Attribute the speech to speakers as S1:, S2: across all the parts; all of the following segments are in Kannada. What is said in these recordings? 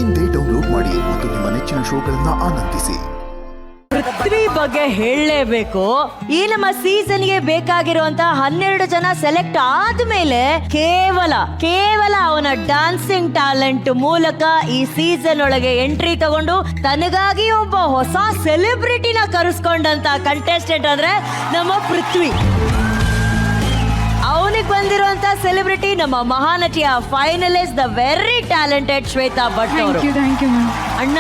S1: ಇಂದೇ ಡೌನ್ಲೋಡ್ ಮಾಡಿ ಮತ್ತು ನಿಮ್ಮ ನೆಚ್ಚಿನ ಶೋಗಳನ್ನ ಆನಂದಿಸಿ.
S2: ಪೃಥ್ವಿ ಬಗ್ಗೆ ಹೇಳಲೇಬೇಕು. ಈ ನಮ್ಮ ಸೀಸನ್ಗೆ ಬೇಕಾಗಿರುವಂತಹ 12 ಜನ ಸೆಲೆಕ್ಟ್ ಆದ್ಮೇಲೆ ಕೇವಲ ಅವನ ಡಾನ್ಸಿಂಗ್ ಟ್ಯಾಲೆಂಟ್ ಮೂಲಕ ಈ ಸೀಸನ್ ಒಳಗೆ ಎಂಟ್ರಿ ತಗೊಂಡು ತನಗಾಗಿ ಒಬ್ಬ ಹೊಸ ಸೆಲೆಬ್ರಿಟಿನ ಕರೆಸ್ಕೊಂಡಂತ ಕಂಟೆಸ್ಟೆಂಟ್ ಅಂದ್ರೆ ನಮ್ಮ ಪೃಥ್ವಿ. ಅವನಿಗೆ ಬಂದಿರುವಂತ ಸೆಲೆಬ್ರಿಟಿ ನಮ್ಮ ಮಹಾನಟಿಯ finalist the very talented Shweta Bhat ಅವರು. ಅಣ್ಣ,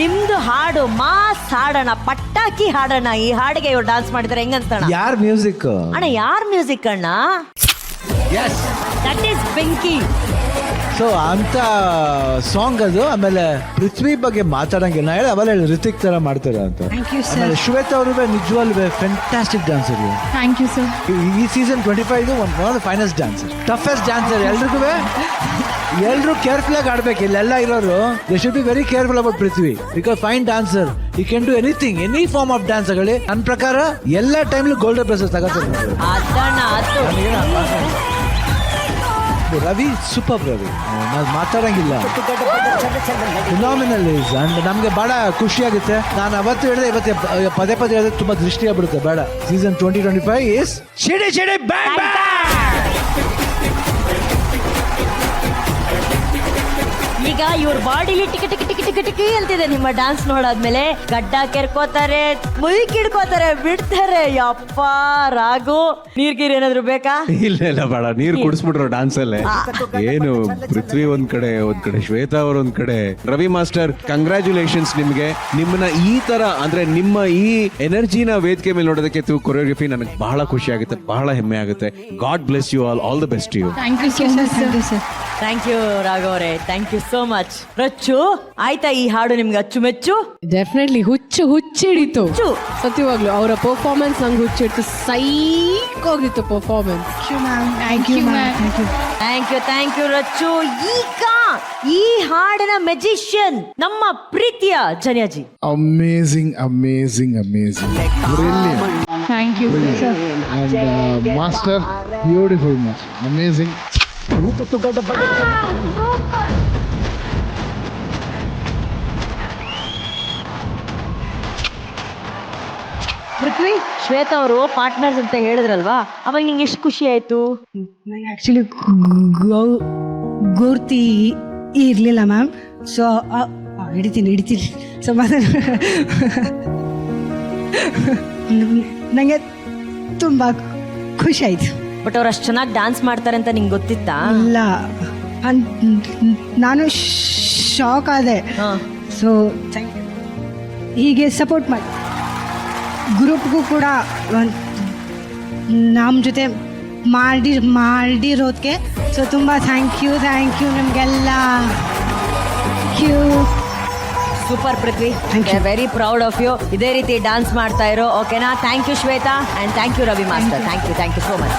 S2: ನಿಮ್ದು ಹಾಡು ಮಾಸ್ ಹಾಡೋಣ, ಪಟಾಕಿ ಹಾಡೋಣ. ಈ ಹಾಡಿಗೆ ಇವ್ರು ಡಾನ್ಸ್ ಮಾಡಿದ್ರೆ ಹೆಂಗನ್ಸ್ತಣ?
S3: ಯಾರ್ ಮ್ಯೂಸಿಕ್
S2: ಅಣ್ಣ, ಯಾರ್ ಮ್ಯೂಸಿಕ್ ಅಣ್ಣ? ದಟ್ ಈಸ್ ಬೆಂಕಿ.
S3: ಸೊ ಅಂತ ಸಾಂಗ್ ಅದು. ಆಮೇಲೆ ಪೃಥ್ವಿ ಬಗ್ಗೆ ಮಾತಾಡಂಗಿಲ್ಲ. ಹೇಳಿ ಅವೆಲ್ಲ ರಿತಿಕ್ ತರ ಮಾಡ್ತಾರೆ ಅಂತ. ಆಮೇಲೆ ಶ್ವೇತಾ ಅವರು ನಿಜವಾಗ್ಲೂ fantastic dancer.
S4: Thank you sir.
S3: ಈ season 25 one of the finest dancer, toughest dancer. ಎಲ್ರು ಕೇರ್ಫುಲ್ ಆಗಿ ಆಡ್ಬೇಕು. ಇಲ್ಲೆಲ್ಲ ಇರೋರು they should be very careful about Prithvi because fine dancer. You can do anything, any form of dance ಆಗಲಿ. ನನ್ನ ಪ್ರಕಾರ ಎಲ್ಲ ಟೈಮ್ಲು ಗೋಲ್ಡನ್ ಪ್ರೆಸಸ್ ತಗೋತಾರೆ. ರವಿ ಸೂಪರ್. ರವಿ ನಾವು ಮಾತಾಡಂಗಿಲ್ಲ. Phenomenal is. ಅಂಡ್ ನಮ್ಗೆ ಬಹಳ ಖುಷಿ ಆಗುತ್ತೆ. ನಾನು ಅವತ್ತು ಹೇಳಿದೆ, ಇವತ್ತು ಪದೇ ಹೇಳಿದ್ರೆ ತುಂಬಾ ದೃಷ್ಟಿ ಆಗ್ಬಿಡುತ್ತೆ. ಬೇಡ. Season 2025 is chitty chitty bang bang.
S2: ಈಗ ಇವ್ರ ಬಾಡಿಲಿ ಟಿಕಿ ಅಂತಿದೆ. ನಿಮ್ಮ ಡಾನ್ಸ್ ನೋಡಾದ್ಮೇಲೆ ಗಡ್ಡ ಕೆರ್ಕೋತಾರೆ, ಮುಯಿ ಕಿಡ್ಕೋತಾರೆ, ಬಿಡ್ತಾರೆ. ಯಪ್ಪ ರಾಗು, ನೀರ್ ಏನಾದ್ರು ಬೇಕಾ?
S5: ಇಲ್ಲ ಬೇಡ. ನೀರು ಕುಡಿಸ್ಬಿಟ್ರು ಡಾನ್ಸ್ ಅಲ್ಲೇ. ಏನು ಪೃಥ್ವಿ ಒಂದ್ ಕಡೆ ಶ್ವೇತಾ ಅವ್ರ ಒಂದ್ ಕಡೆ. ರವಿ ಮಾಸ್ಟರ್, ಕಂಗ್ರಾಚುಲೇಷನ್ಸ್ ನಿಮ್ಗೆ. ನಿಮ್ಮನ್ನ ಈ ತರ ಅಂದ್ರೆ ನಿಮ್ಮ ಈ ಎನರ್ಜಿನ ವೇದಿಕೆ ಮೇಲೆ ನೋಡೋದಕ್ಕೆ ಕೊರಿಯೋಗ್ರಫಿ ನನಗೆ ಬಹಳ ಖುಷಿ ಆಗುತ್ತೆ, ಬಹಳ ಹೆಮ್ಮೆ ಆಗುತ್ತೆ. God bless you all the best you.
S4: Thank you so much sir.
S2: Thank you ರಾಘವರೇ, thank you so much. Rachu, ಆಯ್ತಾ ಈ ಹಾಡು ನಿಮ್ಗೆ ಅಚ್ಚುಮೆಚ್ಚು?
S6: ಡೆಫಿನೆಟ್ಲಿ ಹುಚ್ಚಿಡಿತು. ಸತ್ಯವಾಗ್ಲು ಅವರ ಪರ್ಫಾರ್ಮೆನ್ಸ್ ನಂಗೆ ಹುಚ್ಚಿಡ್ತು. ಸೈಕ್ ಹೋಗಿತ್ತು ಪರ್ಫಾರ್ಮೆನ್ಸ್.
S2: Thank you Rachchu. ಈಗ ಈ ಹಾಡಿನ ಮೆಜಿಷಿಯನ್ ನಮ್ಮ ಪ್ರೀತಿಯ Janyaji.
S7: Amazing. Brilliant.
S4: Thank you sir.
S7: And master, beautiful master. Amazing.
S2: ಪೃಥ್ವಿ, ಶ್ವೇತಾ ಅವರು ಪಾರ್ಟ್ನರ್ಸ್ ಅಂತ ಹೇಳಿದ್ರಲ್ವಾ, ಅವಾಗ ನಿಂಗೆ ಎಷ್ಟು ಖುಷಿ ಆಯ್ತು?
S8: ನನಗೆ ಆ್ಯಕ್ಚುಲಿ ಗುರ್ತಿ ಇರಲಿಲ್ಲ ಮ್ಯಾಮ್. ಸೊ ಹಿಡಿತೀನಿ ಸೊ ನನಗೆ ತುಂಬ ಖುಷಿ ಆಯಿತು.
S2: ಬಟ್ ಅವ್ರು ಅಷ್ಟು ಚೆನ್ನಾಗಿ ಡಾನ್ಸ್ ಮಾಡ್ತಾರೆ ಅಂತ ನಿಂಗೆ ಗೊತ್ತಿತ್ತಾ?
S8: ಇಲ್ಲ, ನಾನು ಶಾಕ್ ಆದೆ. ಸೊ ಹೀಗೆ ಸಪೋರ್ಟ್ ಮಾಡಿ ಗ್ರೂಪ್ಗೂ ಕೂಡ ನಮ್ಮ ಜೊತೆ ಮಾಡಿರೋದಕ್ಕೆ ಸೊ ತುಂಬ ಥ್ಯಾಂಕ್ ಯು ನಿಮಗೆಲ್ಲ.
S2: Super Prithvi, very proud of you. ಇದೇ ರೀತಿ ಡಾನ್ಸ್ ಮಾಡ್ತಾ ಇರೋ, ಓಕೆನಾ? Thank you Shweta, and thank you Ravi master. Thank you so much.